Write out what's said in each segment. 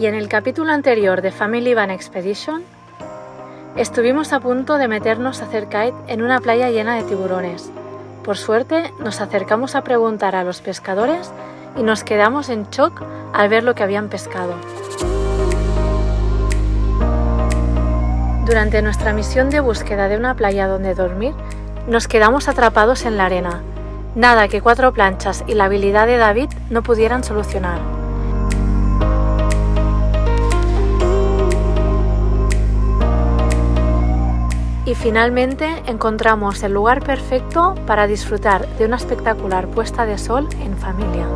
Y en el capítulo anterior de Family Van Expedition, estuvimos a punto de meternos a hacer kite en una playa llena de tiburones. Por suerte, nos acercamos a preguntar a los pescadores y nos quedamos en shock al ver lo que habían pescado. Durante nuestra misión de búsqueda de una playa donde dormir, nos quedamos atrapados en la arena. Nada que 4 planchas y la habilidad de David no pudieran solucionar. Y finalmente encontramos el lugar perfecto para disfrutar de una espectacular puesta de sol en familia.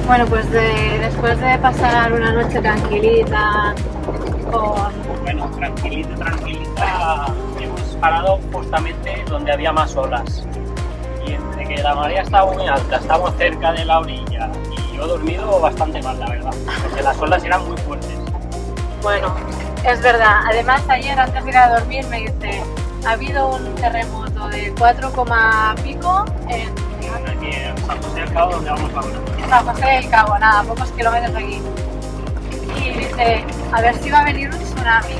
Bueno, pues después de pasar una noche tranquilita Bueno, tranquilita, hemos parado justamente donde había más olas. Y entre que la marea estaba muy alta, estábamos cerca de la orilla y yo he dormido bastante mal, la verdad, porque las olas eran muy fuertes. Bueno, es verdad. Además, ayer antes de ir a dormir me dice, ha habido un terremoto de 4, pico en Aquí en San José del Cabo, donde vamos ahora. San José del Cabo, nada, pocos kilómetros de aquí. Y dice, a ver si va a venir un tsunami.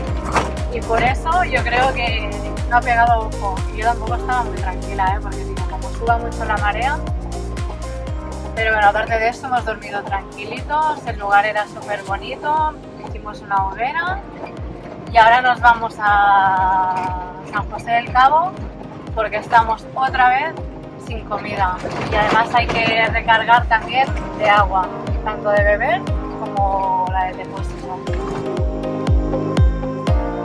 Y por eso yo creo que no ha pegado ojo. Y yo tampoco estaba muy tranquila, porque digo, como suba mucho la marea. Pero bueno, aparte de eso hemos dormido tranquilitos, el lugar era súper bonito, hicimos una hoguera y ahora nos vamos a San José del Cabo porque estamos otra vez sin comida y además hay que recargar también de agua, tanto de beber como la de depósito.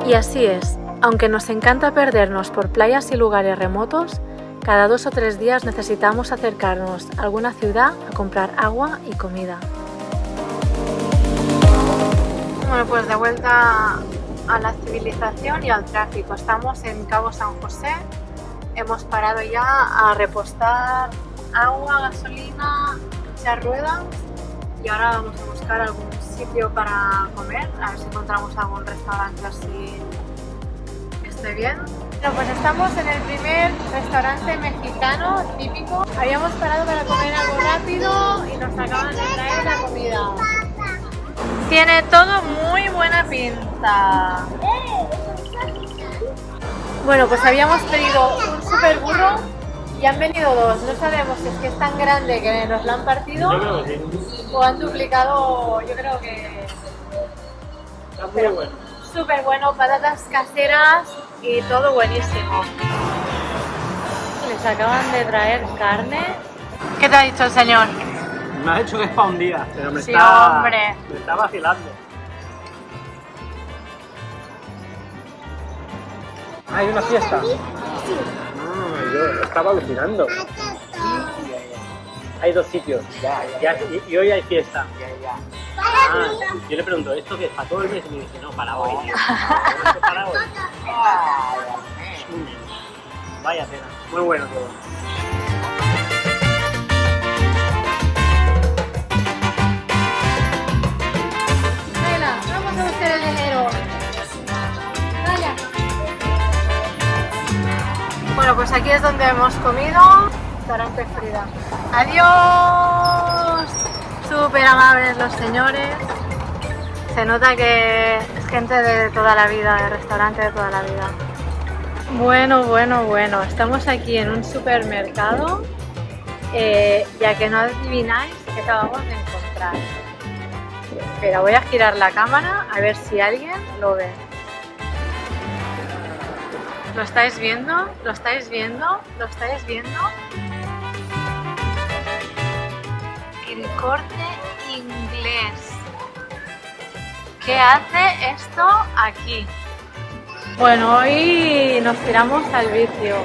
Y así es, aunque nos encanta perdernos por playas y lugares remotos, cada 2 o 3 días necesitamos acercarnos a alguna ciudad a comprar agua y comida. Bueno, pues de vuelta a la civilización y al tráfico. Estamos en Cabo San José. Hemos parado ya a repostar agua, gasolina, echar ruedas y ahora vamos a buscar algún sitio para comer, a ver si encontramos algún restaurante así que esté bien. Bueno, pues estamos en el primer restaurante mexicano típico. Habíamos parado para comer algo rápido y nos acaban de traer la comida. Tiene todo muy buena pinta. Bueno, pues habíamos pedido un super burro y han venido 2. No sabemos si es que es tan grande que nos lo han partido o han duplicado, yo creo que... Está muy bueno. Súper bueno, patatas caseras y todo buenísimo. Les acaban de traer carne. ¿Qué te ha dicho el señor? Me ha dicho que es para un día, pero me Sí, está hombre. me está vacilando. ¿Hay una fiesta? Sí. Yo estaba alucinando. Hay 2 sitios. Y hoy hay fiesta. Yo le pregunto, ¿esto qué es? ¿Para todo el mes? Y me dice, no, para hoy. Para hoy. Vaya cena. Muy bueno todo. Vela, vamos a buscar el dinero. Vaya. Bueno, pues aquí es donde hemos comido. Restaurante Frida. ¡Adiós! Súper amables los señores. Se nota que es gente de toda la vida, de restaurante de toda la vida. Bueno. Estamos aquí en un supermercado. Ya que no adivináis qué acabamos de encontrar. Espera, voy a girar la cámara a ver si alguien lo ve. ¿Lo estáis viendo? ¿Lo estáis viendo? ¿Lo estáis viendo? El Corte Inglés. ¿Qué hace esto aquí? Bueno, hoy nos tiramos al vicio.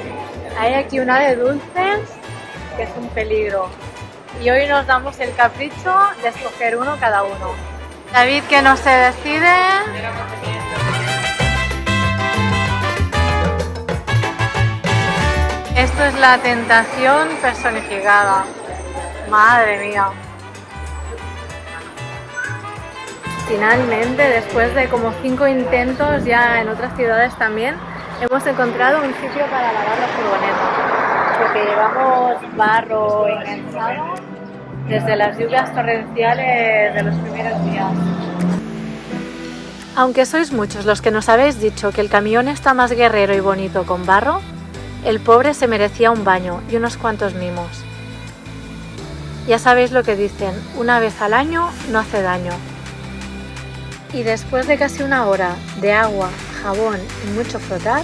Hay aquí una de dulces que es un peligro. Y hoy nos damos el capricho de escoger uno cada uno. David, que no se decide. Esto es la tentación personificada. Madre mía. Finalmente, después de como 5 intentos ya en otras ciudades también, hemos encontrado un sitio para lavar la furgoneta. porque llevamos barro enganchado desde las lluvias torrenciales de los primeros días. Aunque sois muchos los que nos habéis dicho que el camión está más guerrero y bonito con barro, el pobre se merecía un baño y unos cuantos mimos. Ya sabéis lo que dicen, una vez al año no hace daño. Y después de casi una hora de agua, jabón y mucho frotar,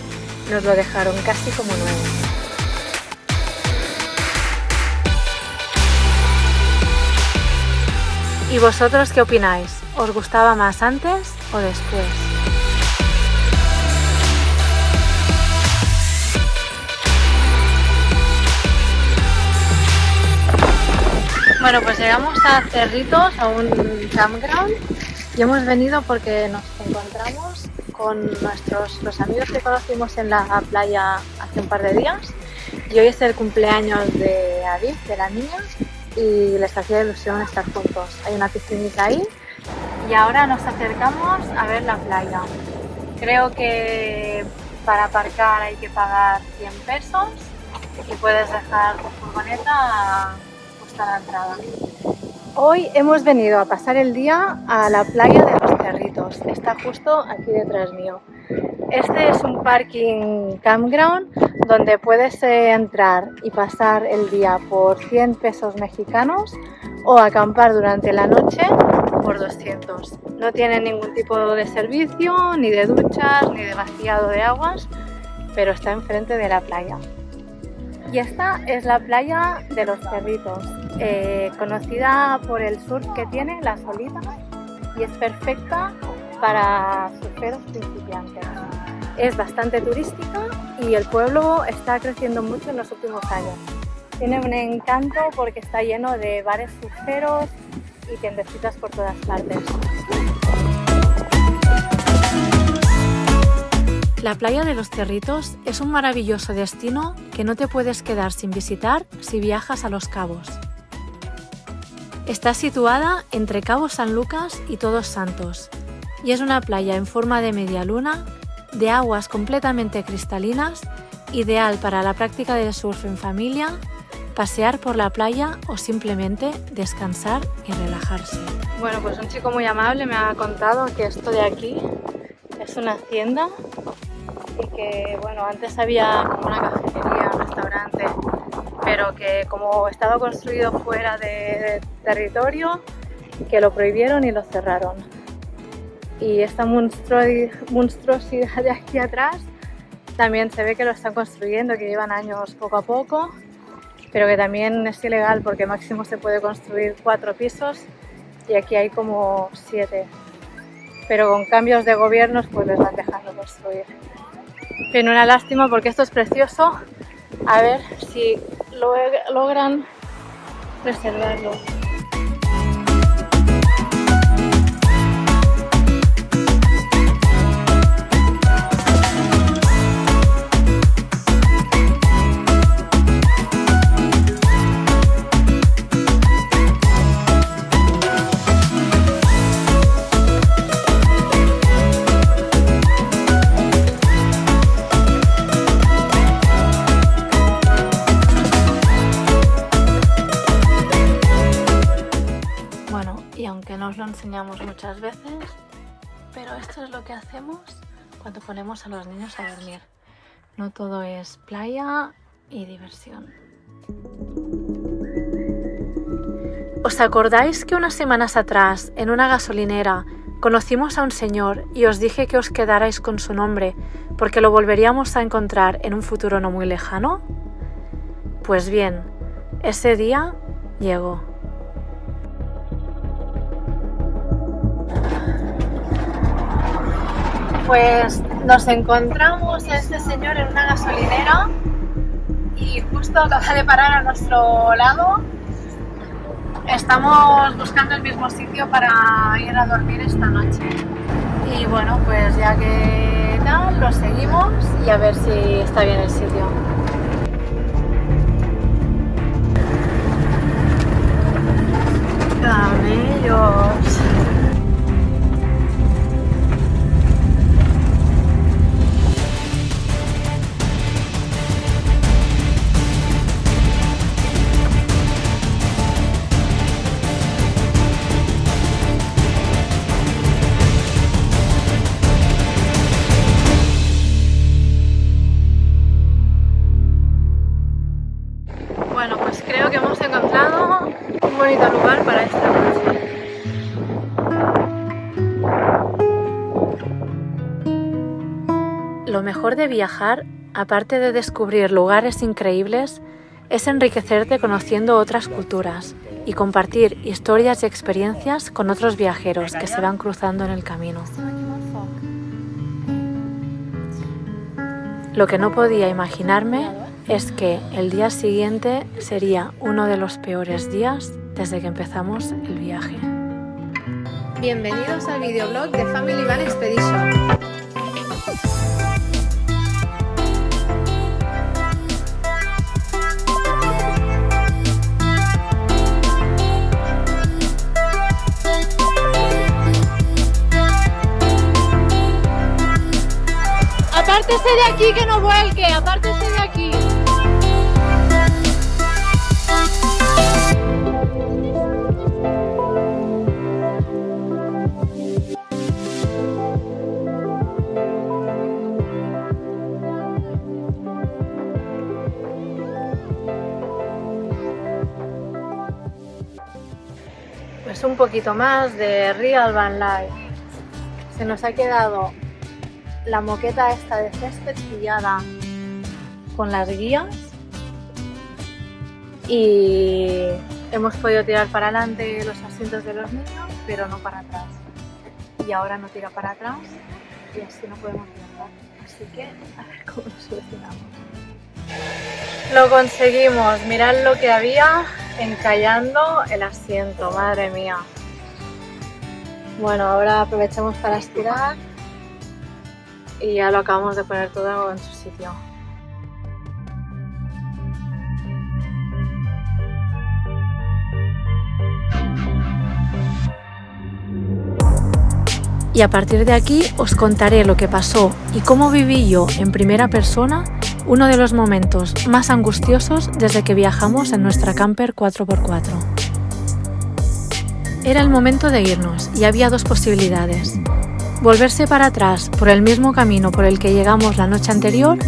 nos lo dejaron casi como nuevo. ¿Y vosotros qué opináis? ¿Os gustaba más antes o después? Bueno, pues llegamos a Cerritos, a un campground, y hemos venido porque nos encontramos con los amigos que conocimos en la playa hace un par de días, y hoy es el cumpleaños de Aviv, de la niña, y les hacía ilusión estar juntos. Hay una piscinita ahí y ahora nos acercamos a ver la playa. Creo que para aparcar hay que pagar 100 pesos y puedes dejar tu furgoneta justo a la entrada. Hoy hemos venido a pasar el día a la playa de los Cerritos, está justo aquí detrás mío. Este es un parking campground donde puedes entrar y pasar el día por 100 pesos mexicanos o acampar durante la noche por 200. No tiene ningún tipo de servicio, ni de duchas, ni de vaciado de aguas, pero está enfrente de la playa. Y esta es la playa de los Cerritos, conocida por el surf que tiene, las olitas, y es perfecta para surferos principiantes. Es bastante turística y el pueblo está creciendo mucho en los últimos años. Tiene un encanto porque está lleno de bares surferos y tiendecitas por todas partes. La playa de los Cerritos es un maravilloso destino que no te puedes quedar sin visitar si viajas a Los Cabos. Está situada entre Cabo San Lucas y Todos Santos y es una playa en forma de media luna, de aguas completamente cristalinas, ideal para la práctica del surf en familia, pasear por la playa o simplemente descansar y relajarse. Bueno, pues un chico muy amable me ha contado que esto de aquí es una hacienda y que, bueno, antes había como una cafetería, un restaurante, pero que como estaba construido fuera de territorio, que lo prohibieron y lo cerraron. Y esta monstruosidad de aquí atrás también se ve que lo están construyendo, que llevan años poco a poco, pero que también es ilegal porque máximo se puede construir 4 pisos y aquí hay como 7. Pero con cambios de gobiernos pues les van dejando construir. Tiene una lástima porque esto es precioso, a ver si logran preservarlo. Nos lo enseñamos muchas veces, pero esto es lo que hacemos cuando ponemos a los niños a dormir. No todo es playa y diversión. ¿Os acordáis que unas semanas atrás, en una gasolinera, conocimos a un señor y os dije que os quedarais con su nombre porque lo volveríamos a encontrar en un futuro no muy lejano? Pues bien, ese día llegó. Pues nos encontramos a este señor en una gasolinera y justo acaba de parar a nuestro lado. Estamos buscando el mismo sitio para ir a dormir esta noche. Y bueno, pues ya que tal, lo seguimos y a ver si está bien el sitio. ¡Camellos! Bueno, pues creo que hemos encontrado un bonito lugar para esta noche. Lo mejor de viajar, aparte de descubrir lugares increíbles, es enriquecerte conociendo otras culturas y compartir historias y experiencias con otros viajeros que se van cruzando en el camino. Lo que no podía imaginarme es que el día siguiente sería uno de los peores días desde que empezamos el viaje. Bienvenidos al videoblog de Family Van Expedition. Apártese de aquí, que no vuelque, apártese de aquí. Pues un poquito más de Real Van Life. Se nos ha quedado la moqueta esta de césped pillada con las guías y hemos podido tirar para adelante los asientos de los niños, pero no para atrás. Y ahora no tira para atrás y así no podemos viajar. Así que a ver cómo lo solucionamos. Lo conseguimos, mirad lo que había encallando el asiento, madre mía. Bueno, ahora aprovechamos para estirar y ya lo acabamos de poner todo en su sitio. Y a partir de aquí os contaré lo que pasó y cómo viví yo en primera persona uno de los momentos más angustiosos desde que viajamos en nuestra camper 4x4. Era el momento de irnos y había dos posibilidades: volverse para atrás por el mismo camino por el que llegamos la noche anterior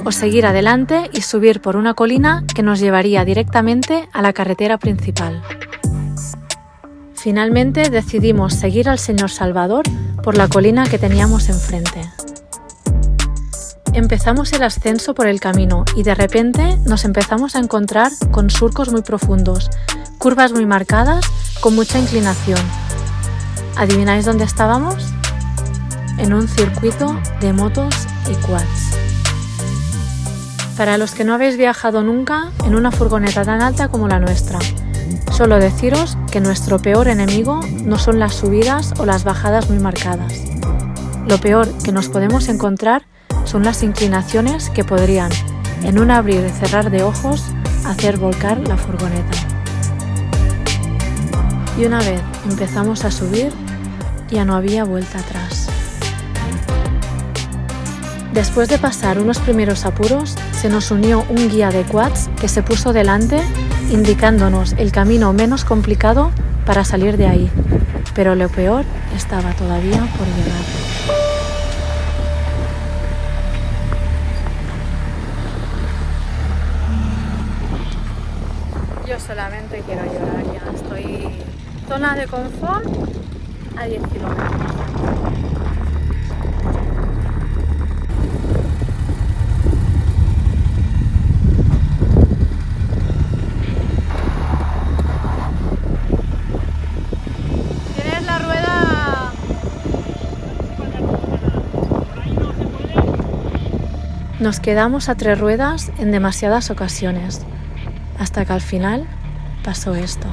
o seguir adelante y subir por una colina que nos llevaría directamente a la carretera principal. Finalmente decidimos seguir al Señor Salvador por la colina que teníamos enfrente. Empezamos el ascenso por el camino y de repente nos empezamos a encontrar con surcos muy profundos, curvas muy marcadas, con mucha inclinación. ¿Adivináis dónde estábamos? En un circuito de motos y quads. Para los que no habéis viajado nunca en una furgoneta tan alta como la nuestra, solo deciros que nuestro peor enemigo no son las subidas o las bajadas muy marcadas. Lo peor que nos podemos encontrar son las inclinaciones que podrían, en un abrir y cerrar de ojos, hacer volcar la furgoneta. Y una vez empezamos a subir, ya no había vuelta atrás. Después de pasar unos primeros apuros, se nos unió un guía de quads que se puso delante, indicándonos el camino menos complicado para salir de ahí. Pero lo peor estaba todavía por llegar. Yo solamente quiero llorar ya. Estoy zona de confort a 10 kilómetros. Nos quedamos a 3 ruedas en demasiadas ocasiones, hasta que al final pasó esto.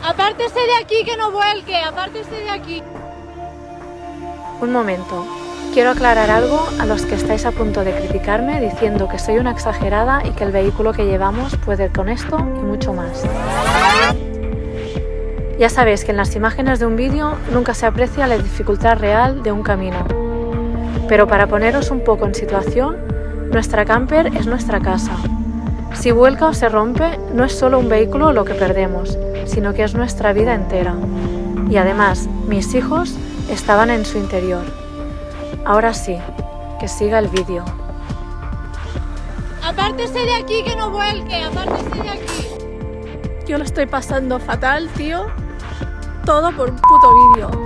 Apártese de aquí, que no vuelque, apártese de aquí. Un momento, quiero aclarar algo a los que estáis a punto de criticarme diciendo que soy una exagerada y que el vehículo que llevamos puede con esto y mucho más. Ya sabéis que en las imágenes de un vídeo nunca se aprecia la dificultad real de un camino. Pero para poneros un poco en situación, nuestra camper es nuestra casa. Si vuelca o se rompe, no es solo un vehículo lo que perdemos, sino que es nuestra vida entera. Y además, mis hijos estaban en su interior. Ahora sí, que siga el vídeo. Apártese de aquí, que no vuelque, apártese de aquí. Yo lo estoy pasando fatal, tío. Todo por un puto vídeo.